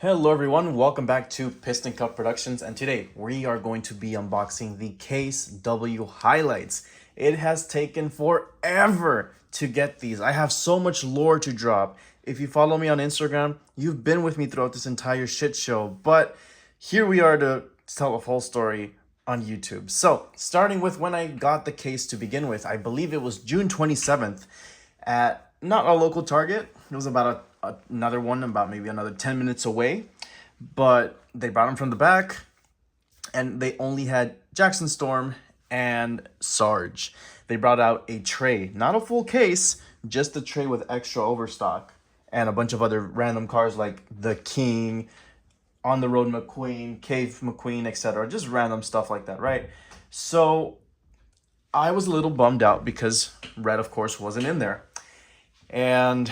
Hello everyone, welcome back to Piston Cup Productions, and today we are going to be unboxing the Case W highlights. It has taken forever to get these. I have so much lore to drop. If you follow me on Instagram, you've been with me throughout this entire shit show, but here we are to tell a full story on YouTube. So, starting with when I got the case to begin with, I believe it was June 27th at not a local Target. It was about another one about maybe another 10 minutes away, but they brought them from the back and they only had Jackson Storm and Sarge. They brought out a tray, not a full case, just a tray with extra overstock and a bunch of other random cars like the King, On the Road McQueen, Cave McQueen, etc. Just random stuff like that, right? So I was a little bummed out because Red, of course, wasn't in there. And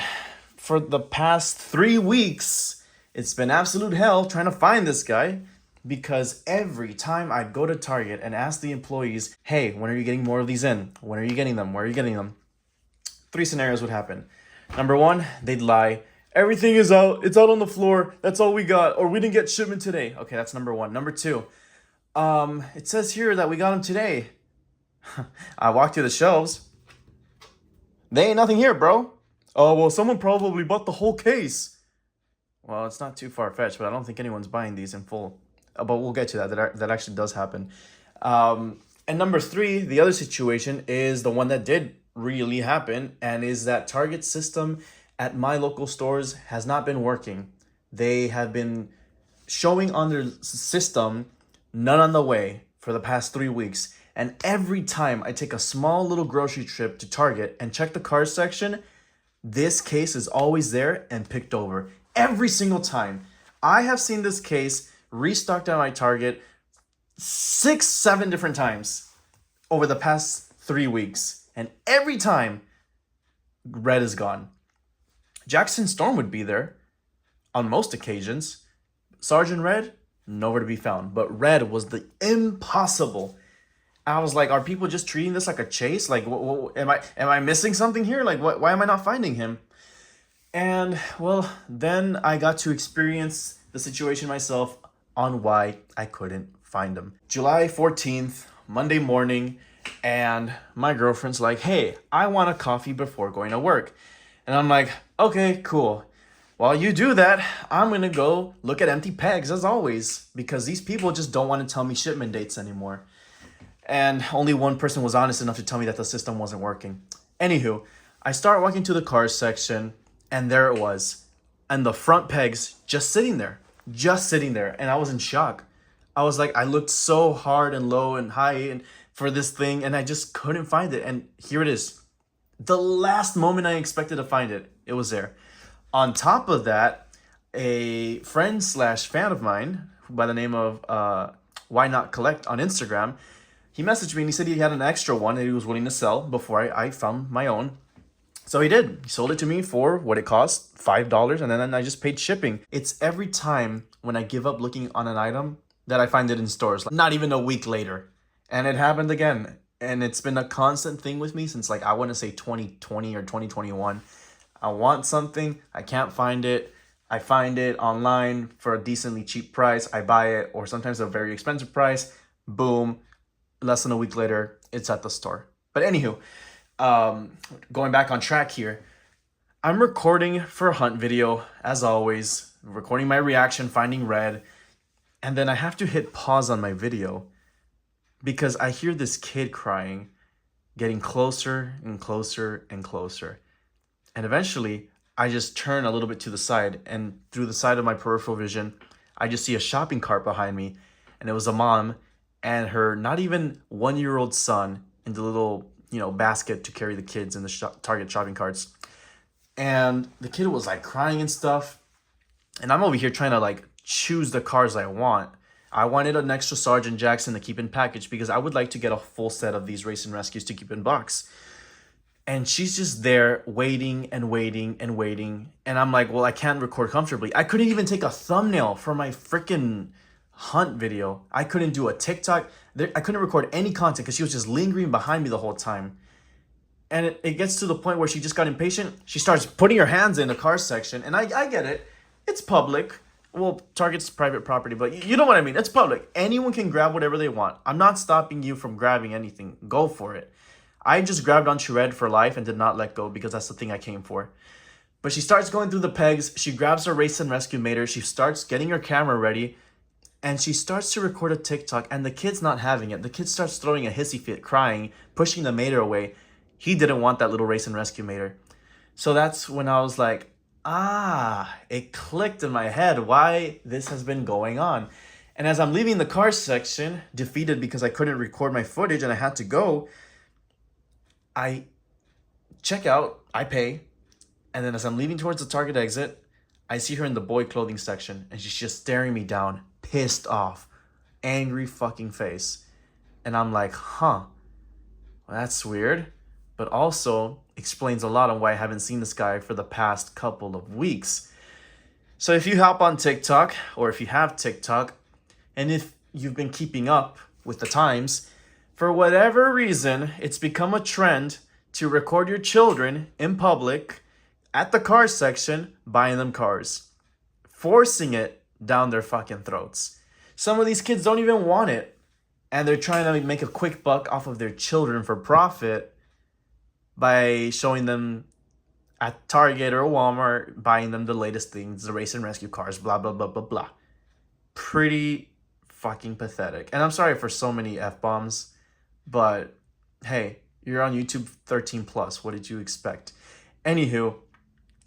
for the past 3 weeks, it's been absolute hell trying to find this guy, because every time I'd go to Target and ask the employees, hey, when are you getting more of these in? When are you getting them? Where are you getting them? 3 scenarios would happen. Number one, they'd lie. Everything is out. It's out on the floor. That's all we got. Or we didn't get shipment today. Okay, that's number one. Number two, it says here that we got them today. I walked through the shelves. They ain't nothing here, bro. Oh, well, someone probably bought the whole case. Well, it's not too far-fetched, but I don't think anyone's buying these in full. But we'll get to that. That actually does happen. And number three, the other situation is the one that did really happen, and is that Target system at my local stores has not been working. They have been showing on their system none on the way for the past 3 weeks. And every time I take a small little grocery trip to Target and check the cars section, this case is always there and picked over. Every single time. I have seen this case restocked at my Target 6, 7 different times over the past 3 weeks. And every time, Red is gone. Jackson Storm would be there on most occasions. Sarge and Red, nowhere to be found. But Red was the impossible. I was like, are people just treating this like a chase? Like, am I missing something here? Like, why am I not finding him? And, well, then I got to experience the situation myself on why I couldn't find him. July 14th, Monday morning, and my girlfriend's like, hey, I want a coffee before going to work. And I'm like, okay, cool. While you do that, I'm going to go look at empty pegs as always, because these people just don't want to tell me shipment dates anymore. And only one person was honest enough to tell me that the system wasn't working. Anywho, I start walking to the cars section, and there it was. And the front pegs just sitting there. And I was in shock. I was like, I looked so hard and low and high and for this thing, and I just couldn't find it. And here it is. The last moment I expected to find it, it was there. On top of that, a friend/fan of mine by the name of Why Not Collect on Instagram, he messaged me and he said he had an extra one that he was willing to sell before I found my own. So he did. He sold it to me for what it cost, $5, and then I just paid shipping. It's every time when I give up looking on an item that I find it in stores, like not even a week later. And it happened again. And it's been a constant thing with me since, like, I want to say 2020 or 2021. I want something, I can't find it. I find it online for a decently cheap price. I buy it, or sometimes a very expensive price. Boom. Less than a week later, it's at the store. But anywho, going back on track here, I'm recording for a hunt video, as always, recording my reaction, finding Red, and then I have to hit pause on my video because I hear this kid crying, getting closer and closer and closer. And eventually, I just turn a little bit to the side, and through the side of my peripheral vision, I just see a shopping cart behind me, and it was a mom and her not even 1-year-old son in the little, basket to carry the kids in the Target shopping carts. And the kid was like crying and stuff. And I'm over here trying to like choose the cars I want. I wanted an extra Sarge and Jackson to keep in package because I would like to get a full set of these Race and Rescues to keep in box. And she's just there waiting and waiting and waiting. And I'm like, well, I can't record comfortably. I couldn't even take a thumbnail for my freaking hunt video. I couldn't do a TikTok. I couldn't record any content because she was just lingering behind me the whole time. And it gets to the point where she just got impatient. She starts putting her hands in the car section. And I get it. It's public. well, Target's private property, but you know what I mean. It's public. Anyone can grab whatever they want. I'm not stopping you from grabbing anything. Go for it. I just grabbed onto Red for life and did not let go because that's the thing I came for. But she starts going through the pegs. She grabs her race and rescue meter. She starts getting her camera ready. And she starts to record a TikTok. And the kid's not having it. The kid starts throwing a hissy fit, crying, pushing the meter away. He didn't want that little race and rescue meter. So that's when I was like, it clicked in my head why this has been going on. And as I'm leaving the car section, defeated because I couldn't record my footage and I had to go, I check out, I pay, and then as I'm leaving towards the Target exit, I see her in the boy clothing section, and she's just staring me down, pissed off, angry fucking face. And I'm like, well, that's weird, but also explains a lot on why I haven't seen this guy for the past couple of weeks. So if you hop on TikTok, or if you have TikTok, and if you've been keeping up with the times, for whatever reason, it's become a trend to record your children in public at the car section buying them cars, forcing it down their fucking throats. Some of these kids don't even want it, and they're trying to make a quick buck off of their children for profit by showing them at Target or Walmart, buying them the latest things, the race and rescue cars, blah, blah, blah, blah, blah. Pretty fucking pathetic. And I'm sorry for so many F-bombs, but hey, you're on YouTube 13 plus. What did you expect? Anywho,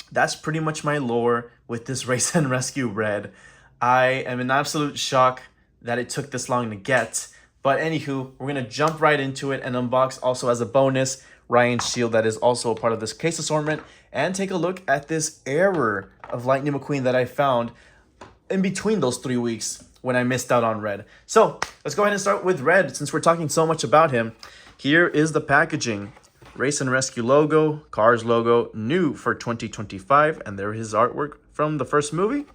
that's pretty much my lore with this race and rescue Red. I am in absolute shock that it took this long to get. But anywho, we're going to jump right into it and unbox also as a bonus Ryan's shield that is also a part of this case assortment, and take a look at this error of Lightning McQueen that I found in between those 3 weeks when I missed out on Red. So let's go ahead and start with Red since we're talking so much about him. Here is the packaging. Race and Rescue logo, Cars logo, new for 2025, and there is his artwork from the first movie.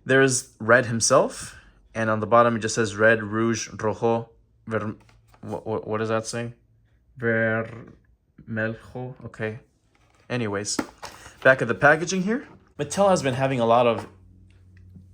There's Red himself, and on the bottom it just says Red, Rouge, Rojo, what does that say? Vermelho, okay. Anyways, back of the packaging here. Mattel has been having a lot of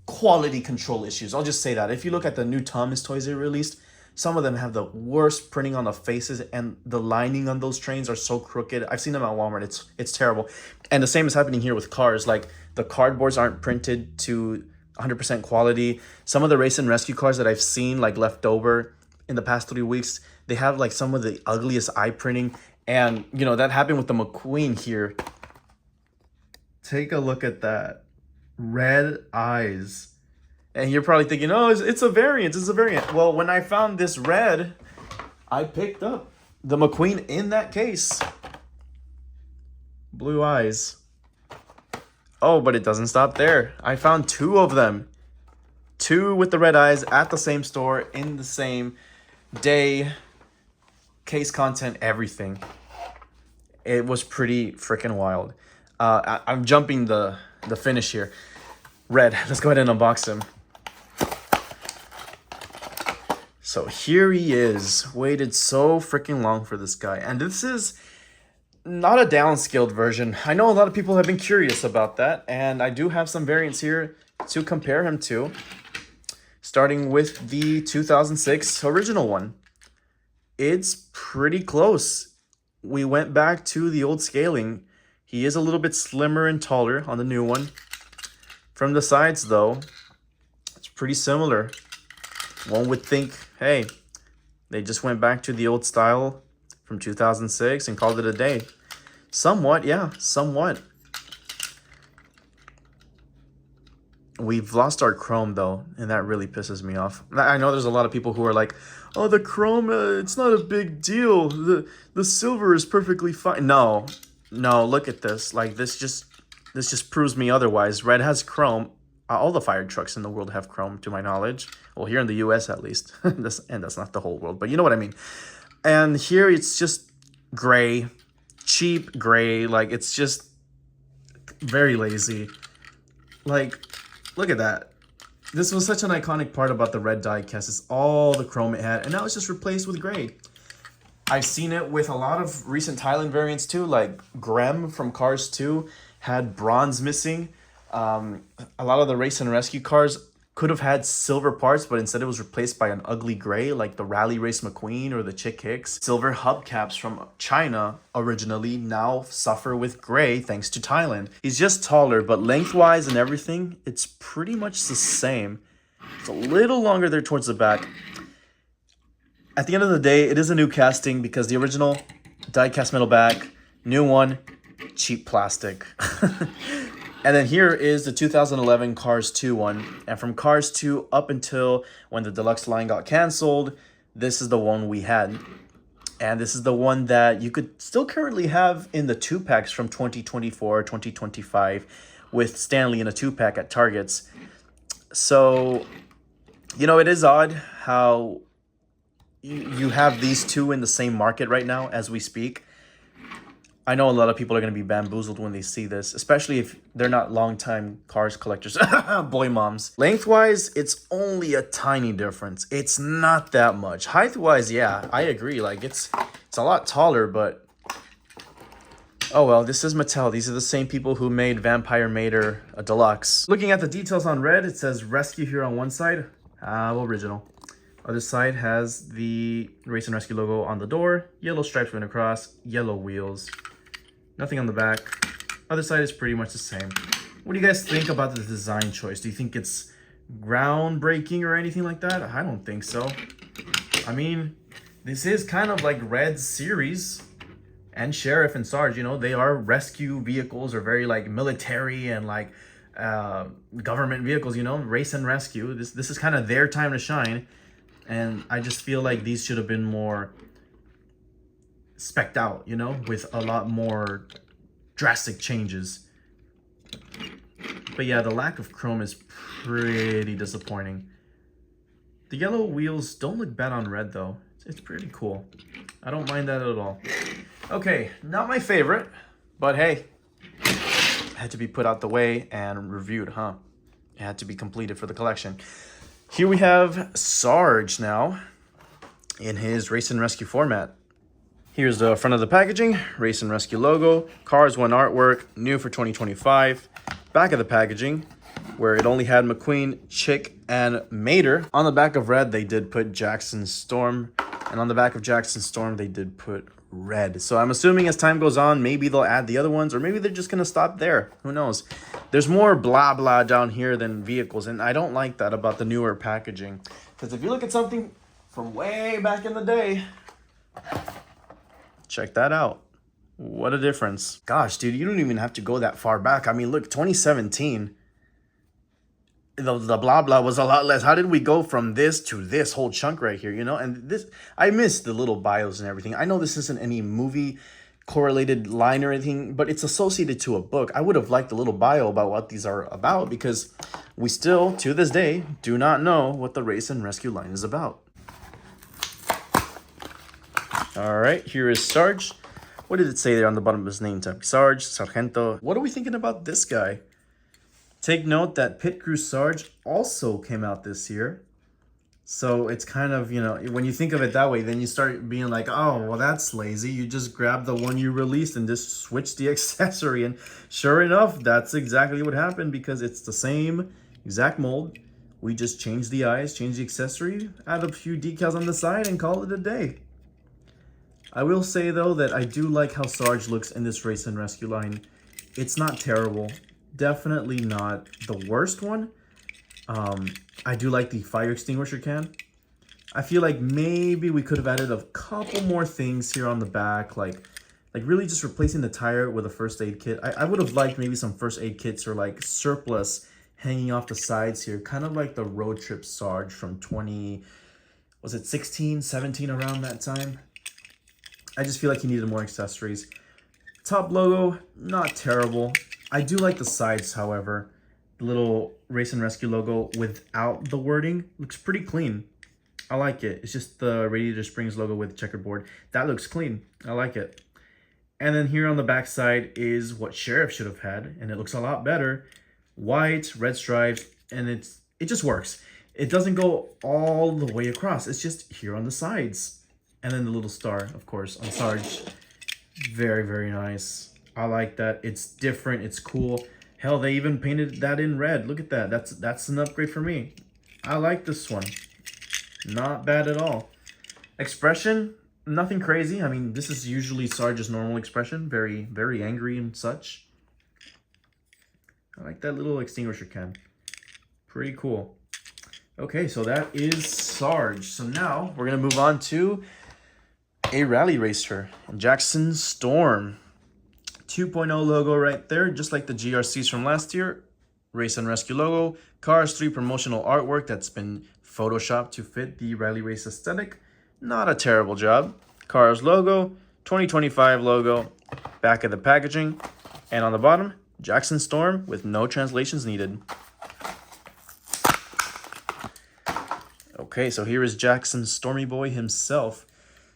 quality control issues. I'll just say that. If you look at the new Thomas toys they released, some of them have the worst printing on the faces, and the lining on those trains are so crooked. I've seen them at Walmart. It's terrible. And the same is happening here with cars. Like, the cardboards aren't printed to 100% quality. Some of the race and rescue cars that I've seen, like, left over in the past 3 weeks, they have, like, some of the ugliest eye printing. And, you know, that happened with the McQueen here. Take a look at that. Red eyes. And you're probably thinking, oh, it's a variant. It's a variant. Well, when I found this Red, I picked up the McQueen in that case. Blue eyes. Oh, but it doesn't stop there. I found 2 of them. 2 with the red eyes at the same store in the same day. Case content, everything. It was pretty freaking wild. I'm jumping the finish here. Red, let's go ahead and unbox him. So here he is. Waited so freaking long for this guy. And this is not a downscaled version. I know a lot of people have been curious about that, and I do have some variants here to compare him to. Starting with the 2006 original one. It's pretty close. We went back to the old scaling. He is a little bit slimmer and taller on the new one. From the sides, though, it's pretty similar. One would think, hey, they just went back to the old style from 2006 and called it a day. Somewhat, yeah, somewhat. We've lost our chrome, though, and that really pisses me off. I know there's a lot of people who are like, oh, the chrome, it's not a big deal. The silver is perfectly fine. No, look at this. Like, this just proves me otherwise. Red has chrome. All the fire trucks in the world have chrome, to my knowledge. Well, here in the U.S. at least. And that's not the whole world, but you know what I mean. And here it's just gray, cheap gray. Like, it's just very lazy. Like, look at that. This was such an iconic part about the red die cast. It's all the chrome it had, and now it's just replaced with gray. I've seen it with a lot of recent Thailand variants too, like Grem from Cars 2 had bronze missing. A lot of the race and rescue cars could have had silver parts, but instead it was replaced by an ugly gray, like the Rally Race McQueen or the Chick Hicks. Silver hubcaps from China originally now suffer with gray thanks to Thailand. He's just taller, but lengthwise and everything, it's pretty much the same. It's a little longer there towards the back. At the end of the day, it is a new casting because the original die-cast metal back, new one, cheap plastic. And then here is the 2011 Cars 2 one. And from Cars 2 up until when the deluxe line got canceled, this is the one we had. And this is the one that you could still currently have in the 2-packs from 2024, 2025 with Stanley in a 2-pack at Targets. So, you know, it is odd how you have these two in the same market right now as we speak. I know a lot of people are going to be bamboozled when they see this, especially if they're not longtime Cars collectors. Boy moms. Lengthwise, it's only a tiny difference. It's not that much. Height-wise, yeah, I agree. Like, it's a lot taller, but... Oh, well, this is Mattel. These are the same people who made Vampire Mater a deluxe. Looking at the details on red, it says Rescue here on one side. Original. Other side has the Race and Rescue logo on the door. Yellow stripes going across. Yellow wheels. Nothing on the back. Other side is pretty much the same. What do you guys think about the design choice? Do you think it's groundbreaking or anything like that? I don't think so. I mean, this is kind of like Red's series. And Sheriff and Sarge, you know, they are rescue vehicles or very like military and like government vehicles, you know, race and rescue. This is kind of their time to shine. And I just feel like these should have been more specced out, you know, with a lot more drastic changes. But yeah, the lack of chrome is pretty disappointing. The yellow wheels don't look bad on red though. It's pretty cool. I don't mind that at all. Okay, not my favorite, but hey, it had to be put out the way and reviewed, huh? It had to be completed for the collection. Here we have Sarge now in his Race and Rescue format. Here's the front of the packaging, Race and Rescue logo, Cars 1 artwork, new for 2025. Back of the packaging, where it only had McQueen, Chick, and Mater. On the back of red, they did put Jackson Storm, and on the back of Jackson Storm, they did put red. So I'm assuming as time goes on, maybe they'll add the other ones, or maybe they're just gonna stop there. Who knows? There's more blah blah down here than vehicles, and I don't like that about the newer packaging. Because if you look at something from way back in the day, check that out. What a difference. Gosh, dude, you don't even have to go that far back. I mean, look, 2017, the blah blah was a lot less. How did we go from this to this whole chunk right here, you know? And this, I miss the little bios and everything. I know this isn't any movie correlated line or anything, but it's associated to a book. I would have liked a little bio about what these are about, because we still, to this day, do not know what the Race and Rescue line is about. All right, here is Sarge. What did it say there on the bottom of his name tag? Sarge, Sargento. What are we thinking about this guy? Take note that Pit Crew Sarge also came out this year. So it's kind of, you know, when you think of it that way, then you start being like, oh, well, that's lazy. You just grab the one you released and just switch the accessory. And sure enough, that's exactly what happened, because it's the same exact mold. We just changed the eyes, changed the accessory, add a few decals on the side, and call it a day. I will say, though, that I do like how Sarge looks in this Race and Rescue line. It's not terrible. Definitely not the worst one. I do like the fire extinguisher can. I feel like maybe we could have added a couple more things here on the back, like really just replacing the tire with a first aid kit. I would have liked maybe some first aid kits or like surplus hanging off the sides here, kind of like the Road Trip Sarge from 16, 17, around that time. I just feel like he needed more accessories. Top logo, not terrible. I do like the sides, however. The little Race and Rescue logo without the wording looks pretty clean. I like it. It's just the Radiator Springs logo with checkerboard. That looks clean. I like it. And then here on the back side is what Sheriff should have had, and it looks a lot better. White, red stripes, and it just works. It doesn't go all the way across. It's just here on the sides. And then the little star, of course, on Sarge. Very, very nice. I like that. It's different. It's cool. Hell, they even painted that in red. Look at that. That's an upgrade for me. I like this one. Not bad at all. Expression, nothing crazy. I mean, this is usually Sarge's normal expression. Very, very angry and such. I like that little extinguisher can. Pretty cool. Okay, so that is Sarge. So now we're going to move on to a rally racer. Jackson Storm. 2.0 logo right there, just like the GRCs from last year. Race and Rescue logo. Cars 3 promotional artwork that's been photoshopped to fit the rally race aesthetic. Not a terrible job. Cars logo, 2025 logo, back of the packaging, and on the bottom, Jackson Storm with no translations needed. Okay, so here is Jackson Stormy Boy himself.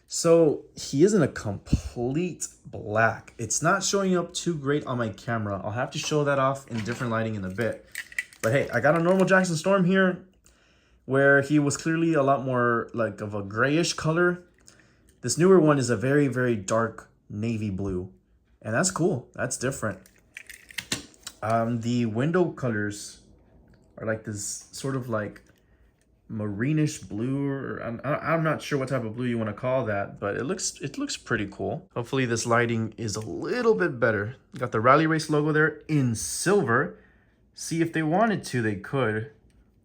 So he is in a complete black. It's not showing up too great on my camera. I'll have to show that off in different lighting in a bit. But hey, I got a normal Jackson Storm here where he was clearly a lot more like of a grayish color. This newer one is a very, very dark navy blue. And that's cool. That's different. The window colors are like this sort of like marinish blue, or I'm not sure what type of blue you want to call that, but it looks pretty cool. Hopefully this lighting is a little bit better. Got the rally race logo there in silver. See, if they wanted to, they could.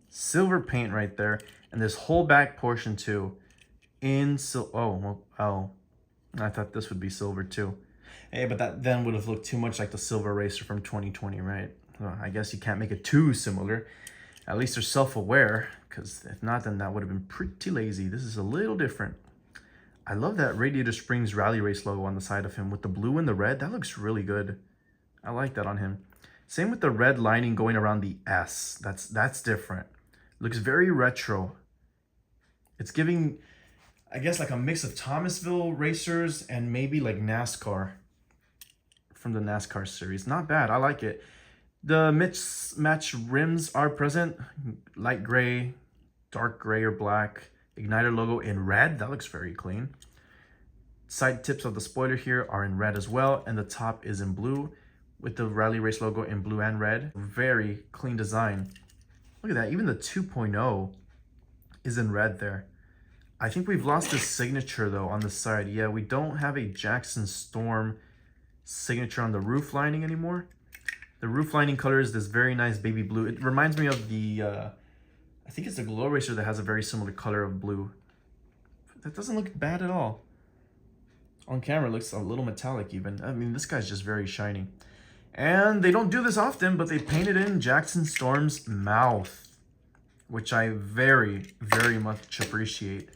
Silver paint right there, and this whole back portion too in oh, I thought this would be silver too. Hey, but that then would have looked too much like the silver racer from 2020, right? Well, I guess you can't make it too similar. At least they're self-aware, because if not, then that would have been pretty lazy. This is a little different. I love that Radiator Springs Rally Race logo on the side of him with the blue and the red. That looks really good. I like that on him. Same with the red lining going around the S. That's different. Looks very retro. It's giving, I guess, like a mix of Thomasville racers and maybe like NASCAR from the NASCAR series. Not bad. I like it. The match rims are present. Light gray, dark gray or black. Igniter logo in red. That looks very clean. Side tips of the spoiler here are in red as well. And the top is in blue with the Rally Race logo in blue and red. Very clean design. Look at that. Even the 2.0 is in red there. I think we've lost this signature though on the side. Yeah, we don't have a Jackson Storm signature on the roof lining anymore. The roof lining color is this very nice baby blue. It reminds me of the, I think it's the Glow Racer that has a very similar color of blue. That doesn't look bad at all. On camera, it looks a little metallic even. I mean, this guy's just very shiny. And they don't do this often, but they painted in Jackson Storm's mouth, which I very, very much appreciate.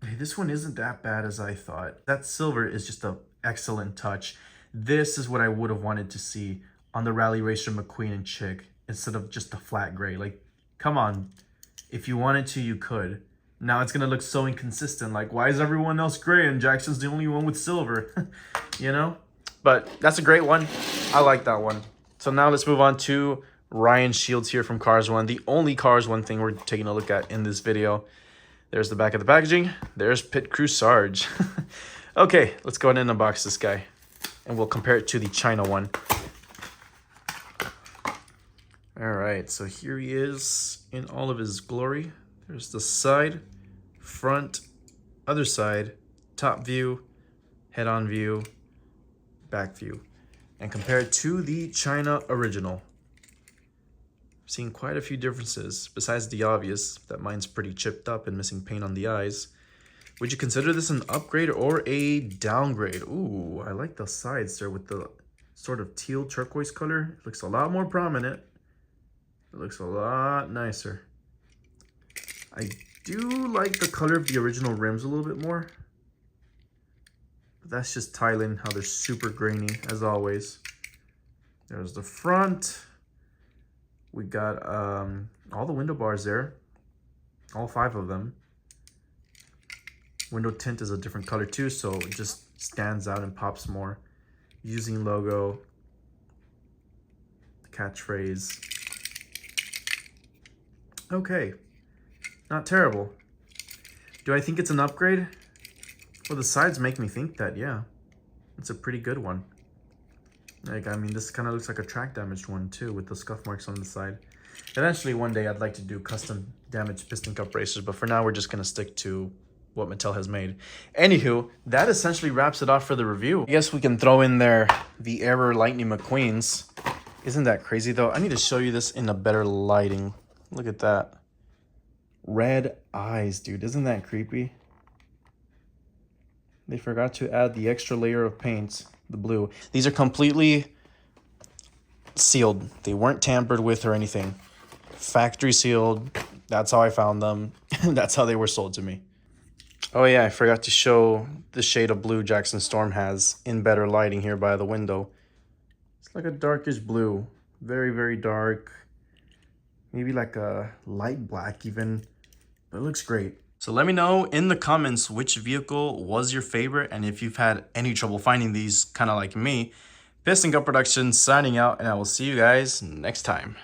Hey, this one isn't that bad as I thought. That silver is just an excellent touch. This is what I would have wanted to see on the Rally Racer McQueen and Chick instead of just the flat gray. Like, come on. If you wanted to, you could. Now it's going to look so inconsistent. Like, why is everyone else gray and Jackson's the only one with silver? You know? But that's a great one. I like that one. So now let's move on to Ryan Shields here from Cars 1. The only Cars 1 thing we're taking a look at in this video. There's the back of the packaging. There's Pit Crew Sarge. Okay, let's go ahead and unbox this guy. And we'll compare it to the China one. All right, so here he is in all of his glory. There's the side, front, other side, top view, head-on view, back view. And compare it to the China original. Seeing quite a few differences, besides the obvious that mine's pretty chipped up and missing paint on the eyes. Would you consider this an upgrade or a downgrade? Ooh, I like the sides there with the sort of teal turquoise color. It looks a lot more prominent. It looks a lot nicer. I do like the color of the original rims a little bit more. But that's just Thailand, how they're super grainy, as always. There's the front. We got all the window bars there. All 5 of them. Window tint is a different color too, so it just stands out and pops more. Using logo, catchphrase. Okay, not terrible. Do I think it's an upgrade? Well, the sides make me think that, yeah. It's a pretty good one. Like, I mean, this kind of looks like a track damaged one too, with the scuff marks on the side. Eventually, one day, I'd like to do custom damaged Piston Cup racers, but for now, we're just going to stick to what Mattel has made. Anywho, that essentially wraps it off for the review. I guess we can throw in there the Error Lightning McQueens. Isn't that crazy, though? I need to show you this in a better lighting. Look at that. Red eyes, dude. Isn't that creepy? They forgot to add the extra layer of paint, the blue. These are completely sealed. They weren't tampered with or anything. Factory sealed. That's how I found them. That's how they were sold to me. Oh yeah, I forgot to show the shade of blue Jackson Storm has in better lighting here by the window. It's like a darkish blue. Very, very dark. Maybe like a light black even. But it looks great. So let me know in the comments which vehicle was your favorite, and if you've had any trouble finding these, kind of like me. Piston Cup Productions signing out, and I will see you guys next time.